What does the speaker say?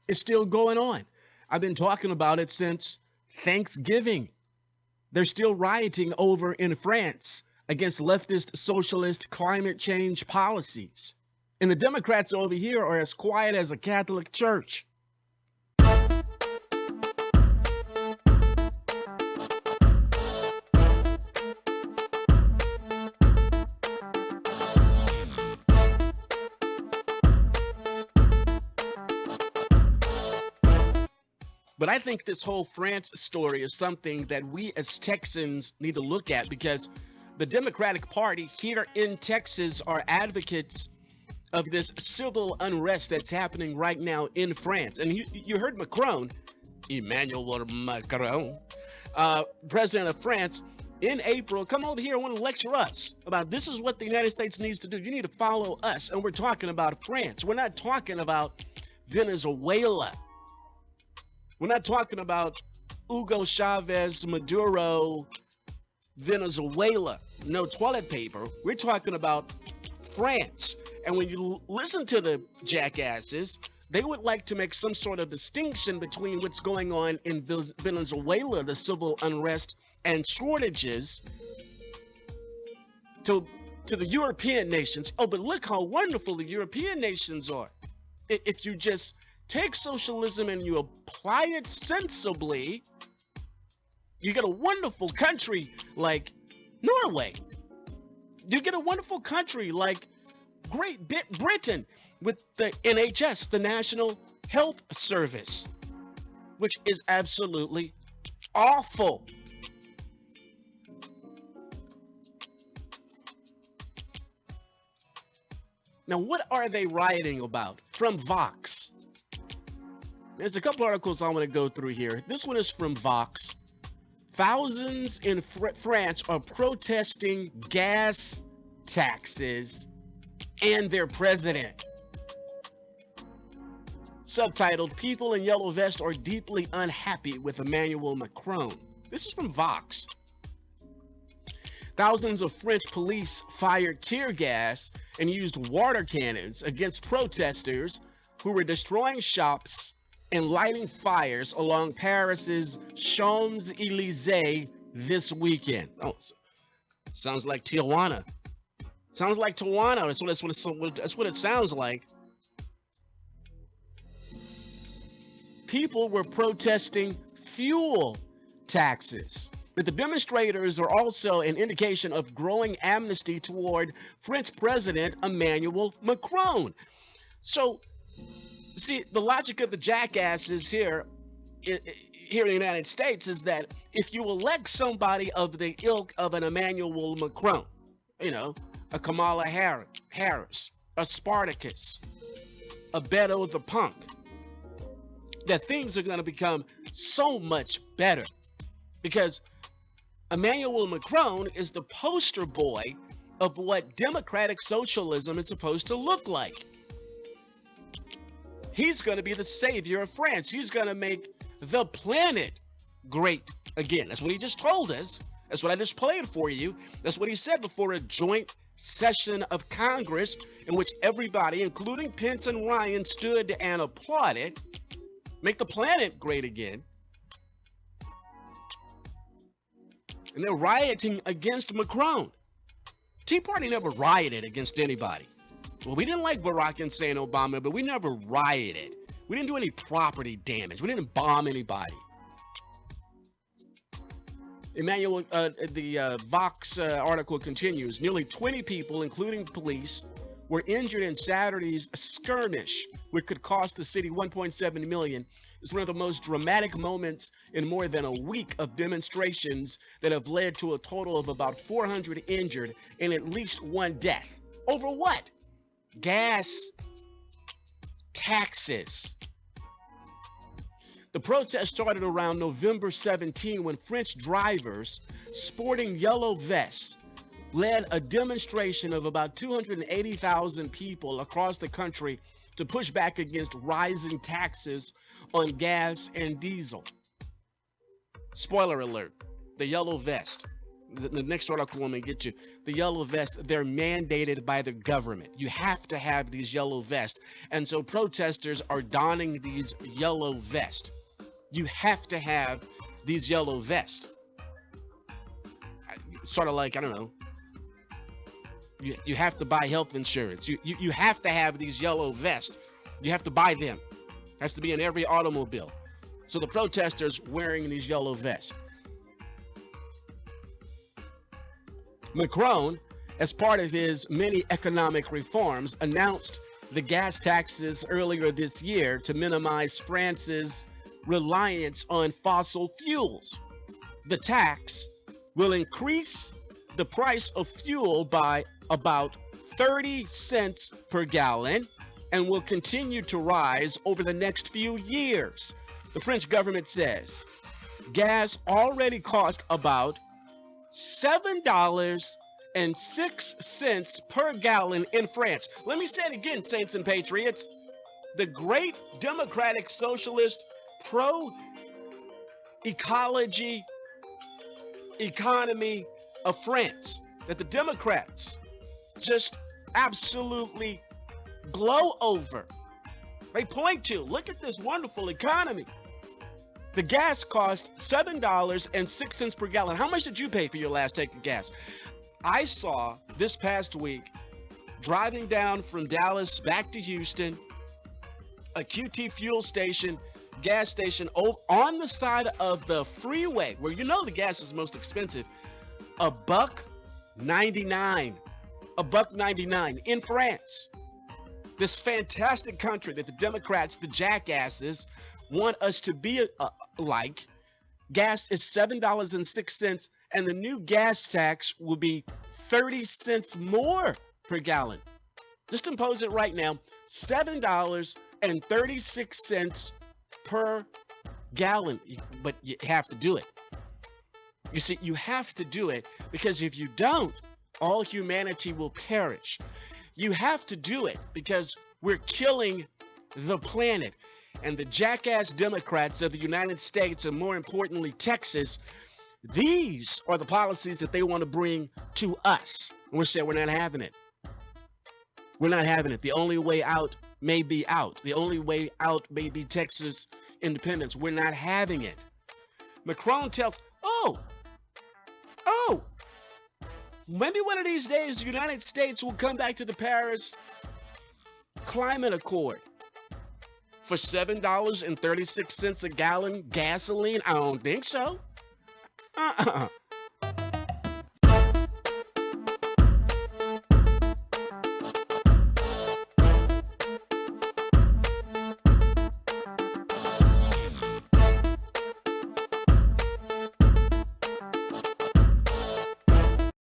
It's still going on. I've been talking about it since Thanksgiving. They're still rioting over in France against leftist socialist climate change policies. And the Democrats over here are as quiet as a Catholic church. But I think this whole France story is something that we as Texans need to look at, because the Democratic Party here in Texas are advocates of this civil unrest that's happening right now in France. And you heard Macron, Emmanuel Macron, president of France, in April, come over here and want to lecture us about this is what the United States needs to do. You need to follow us. And we're talking about France. We're not talking about Venezuela. We're not talking about Hugo Chavez, Maduro, Venezuela, no toilet paper. We're talking about France. And when you listen to the jackasses, they would like to make some sort of distinction between what's going on in Venezuela, the civil unrest and shortages, to the European nations. Oh, but look how wonderful the European nations are. If you just take socialism and you apply it sensibly, you get a wonderful country like Norway. You get a wonderful country like Great Britain with the NHS, the National Health Service, which is absolutely awful. Now, what are they rioting about? From Vox. There's a couple articles I want to go through here. This one is from Vox. Thousands in France are protesting gas taxes and their president. Subtitled, People in Yellow Vest are deeply unhappy with Emmanuel Macron. This is from Vox. Thousands of French police fired tear gas and used water cannons against protesters who were destroying shops and lighting fires along Paris's Champs-Élysées this weekend. Oh, sounds like Tijuana. Sounds like Tijuana. That's what it sounds like. People were protesting fuel taxes. But the demonstrators are also an indication of growing amnesty toward French President Emmanuel Macron. So, see, the logic of the jackasses here in the United States is that if you elect somebody of the ilk of an Emmanuel Macron, you know, a Kamala Harris, a Spartacus, a Beto the Punk, that things are going to become so much better, because Emmanuel Macron is the poster boy of what democratic socialism is supposed to look like. He's going to be the savior of France. He's going to make the planet great again. That's what he just told us. That's what I just played for you. That's what he said before a joint session of Congress in which everybody, including Pence and Ryan, stood and applauded. Make the planet great again. And they're rioting against Macron. Tea Party never rioted against anybody. Well, we didn't like Barack Hussein Obama, but we never rioted. We didn't do any property damage. We didn't bomb anybody. Emmanuel, the Vox article continues. Nearly 20 people, including police, were injured in Saturday's skirmish, which could cost the city $1.7 million. It's one of the most dramatic moments in more than a week of demonstrations that have led to a total of about 400 injured and at least one death. Over what? Gas taxes. The protest started around November 17 when French drivers sporting yellow vests led a demonstration of about 280,000 people across the country to push back against rising taxes on gas and diesel. Spoiler alert, the yellow vest. The next article I'm going to get you, the yellow vests, they're mandated by the government. You have to have these yellow vests. And so protesters are donning these yellow vests. You have to have these yellow vests. Sort of like, I don't know, you have to buy health insurance. You have to have these yellow vests. You have to buy them. Has to be in every automobile. So the protesters wearing these yellow vests. Macron, as part of his many economic reforms, announced the gas taxes earlier this year to minimize France's reliance on fossil fuels. The tax will increase the price of fuel by about 30 cents per gallon and will continue to rise over the next few years. The French government says gas already cost about $7.06 per gallon in France. Let me say it again, saints and patriots. The great democratic socialist pro-ecology economy of France that the Democrats just absolutely glow over. They point to, look at this wonderful economy. The gas cost $7.06 per gallon. How much did you pay for your last tank of gas? I saw this past week, driving down from Dallas back to Houston, a QT fuel station, gas station on the side of the freeway, where you know the gas is most expensive, $1.99. $1.99 in France. This fantastic country that the Democrats, the jackasses, want us to be like. Gas is $7.06, and the new gas tax will be 30 cents more per gallon. Just impose it right now, $7.36 per gallon. But you have to do it. You see, you have to do it because if you don't, all humanity will perish. You have to do it because we're killing the planet. And the jackass Democrats of the United States, and more importantly, Texas, these are the policies that they want to bring to us. And we're saying we're not having it. We're not having it. The only way out may be out. The only way out may be Texas independence. We're not having it. Macron tells, maybe one of these days the United States will come back to the Paris Climate Accord. For $7.36 a gallon gasoline? I don't think so.